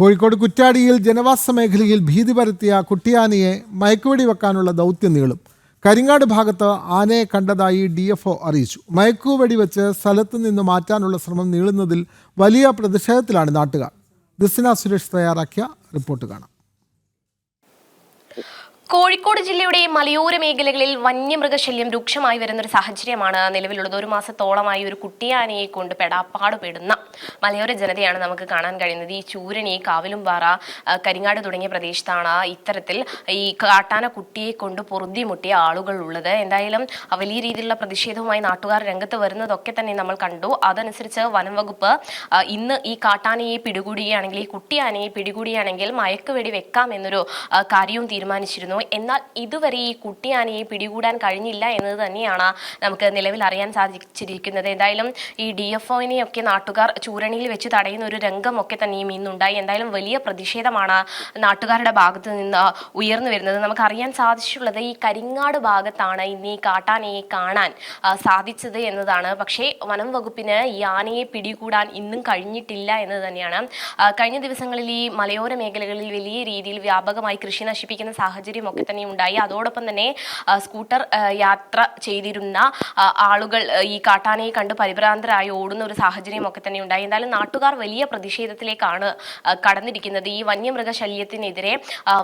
കോഴിക്കോട് കുറ്റ്യാടിയിൽ ജനവാസ മേഖലയിൽ ഭീതി പരത്തിയ കുട്ടിയാനയെ മയക്കുവെടി വെക്കാനുള്ള ദൗത്യം നീളും. കരിങ്ങാട് ഭാഗത്ത് ആനയെ കണ്ടതായി DFO അറിയിച്ചു. മയക്കുവെടി വെച്ച് സ്ഥലത്തു നിന്ന് മാറ്റാനുള്ള ശ്രമം നീളുന്നതിൽ വലിയ പ്രതിഷേധത്തിലാണ് നാട്ടുകാർ. ദിസ്ന സുരേഷ് തയ്യാറാക്കിയ റിപ്പോർട്ട് കാണാം. കോഴിക്കോട് ജില്ലയുടെ മലയോര മേഖലകളിൽ വന്യമൃഗശല്യം രൂക്ഷമായി വരുന്ന ഒരു സാഹചര്യമാണ് നിലവിലുള്ളത്. ഒരു മാസത്തോളമായി ഒരു കുട്ടിയാനയെ കൊണ്ട് പെടാപ്പാട് പെടുന്ന മലയോര ജനതയാണ് നമുക്ക് കാണാൻ കഴിയുന്നത്. ഈ ചൂരണി, കാവിലുംപാറ, കരിങ്ങാട് തുടങ്ങിയ പ്രദേശത്താണ് ഇത്തരത്തിൽ ഈ കാട്ടാന കുട്ടിയെ കൊണ്ട് പൊറുതിമുട്ടിയ ആളുകൾ ഉള്ളത്. എന്തായാലും വലിയ രീതിയിലുള്ള പ്രതിഷേധവുമായി നാട്ടുകാർ രംഗത്ത് വരുന്നതൊക്കെ തന്നെ നമ്മൾ കണ്ടു. അതനുസരിച്ച് വനം വകുപ്പ് ഇന്ന് ഈ കാട്ടാനയെ പിടികൂടുകയാണെങ്കിൽ, ഈ കുട്ടിയാനയെ പിടികൂടുകയാണെങ്കിൽ മയക്കുവെടി വെക്കാം എന്നൊരു കാര്യവും തീരുമാനിച്ചിരുന്നു. എന്നാൽ ഇതുവരെ ഈ കുട്ടിയാനയെ പിടികൂടാൻ കഴിഞ്ഞില്ല എന്നത് തന്നെയാണ് നമുക്ക് നിലവിൽ അറിയാൻ സാധിച്ചിരിക്കുന്നത്. എന്തായാലും ഈ DFOനെയൊക്കെ നാട്ടുകാർ ചൂരണിയിൽ വെച്ച് തടയുന്ന ഒരു രംഗമൊക്കെ തന്നെയും ഇന്നുണ്ടായി. എന്തായാലും വലിയ പ്രതിഷേധമാണ് നാട്ടുകാരുടെ ഭാഗത്ത് നിന്ന് ഉയർന്നു വരുന്നത്. നമുക്കറിയാൻ സാധിച്ചിട്ടുള്ളത് ഈ കരിങ്ങാട് ഭാഗത്താണ് ഇന്ന് ഈ കാട്ടാനയെ കാണാൻ സാധിച്ചത് എന്നതാണ്. പക്ഷേ വനം വകുപ്പിന് ഈ ആനയെ പിടികൂടാൻ ഇന്നും കഴിഞ്ഞിട്ടില്ല എന്നത് തന്നെയാണ്. കഴിഞ്ഞ ദിവസങ്ങളിൽ ഈ മലയോര മേഖലകളിൽ വലിയ രീതിയിൽ വ്യാപകമായി കൃഷി നശിപ്പിക്കുന്ന സാഹചര്യം ഒക്കെ തന്നെ ഉണ്ടായി. അതോടൊപ്പം തന്നെ സ്കൂട്ടർ യാത്ര ചെയ്തിരുന്ന ആളുകൾ ഈ കാട്ടാനയെ കണ്ട് പരിഭ്രാന്തരായി ഓടുന്ന ഒരു സാഹചര്യം ഒക്കെ തന്നെ ഉണ്ടായി. എന്തായാലും നാട്ടുകാർ വലിയ പ്രതിഷേധത്തിലേക്കാണ് കടന്നിരിക്കുന്നത്. ഈ വന്യമൃഗശല്യത്തിനെതിരെ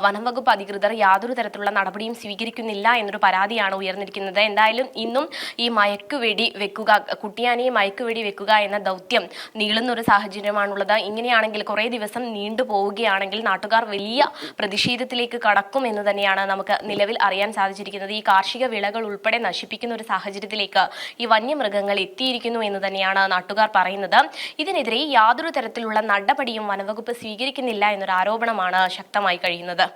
വനംവകുപ്പ് അധികൃതർ യാതൊരു തരത്തിലുള്ള നടപടിയും സ്വീകരിക്കുന്നില്ല എന്നൊരു പരാതിയാണ് ഉയർന്നിരിക്കുന്നത്. എന്തായാലും ഇന്നും ഈ മയക്കുവെടി വെക്കുക, കുട്ടിയാനയെ മയക്കുവെടി വെക്കുക എന്ന ദൗത്യം നീളുന്ന ഒരു സാഹചര്യമാണുള്ളത്. ഇങ്ങനെയാണെങ്കിൽ കുറേ ദിവസം നീണ്ടു പോവുകയാണെങ്കിൽ നാട്ടുകാർ വലിയ പ്രതിഷേധത്തിലേക്ക് കടക്കും എന്ന് തന്നെയാണ് നമുക്ക് നിലവിൽ അറിയാൻ സാധിച്ചിരിക്കുന്നത്. ഈ കാർഷിക വിളകൾ ഉൾപ്പെടെ നശിപ്പിക്കുന്ന ഒരു സാഹചര്യത്തിലേക്ക് ഈ വന്യമൃഗങ്ങൾ എത്തിയിരിക്കുന്നു എന്ന് തന്നെയാണ് നാട്ടുകാർ പറയുന്നത്. ഇതിനെതിരെ യാതൊരു തരത്തിലുള്ള നടപടിയും വനംവകുപ്പ് സ്വീകരിക്കുന്നില്ല എന്നൊരു ആരോപണമാണ് ശക്തമായി കഴിയുന്നത്.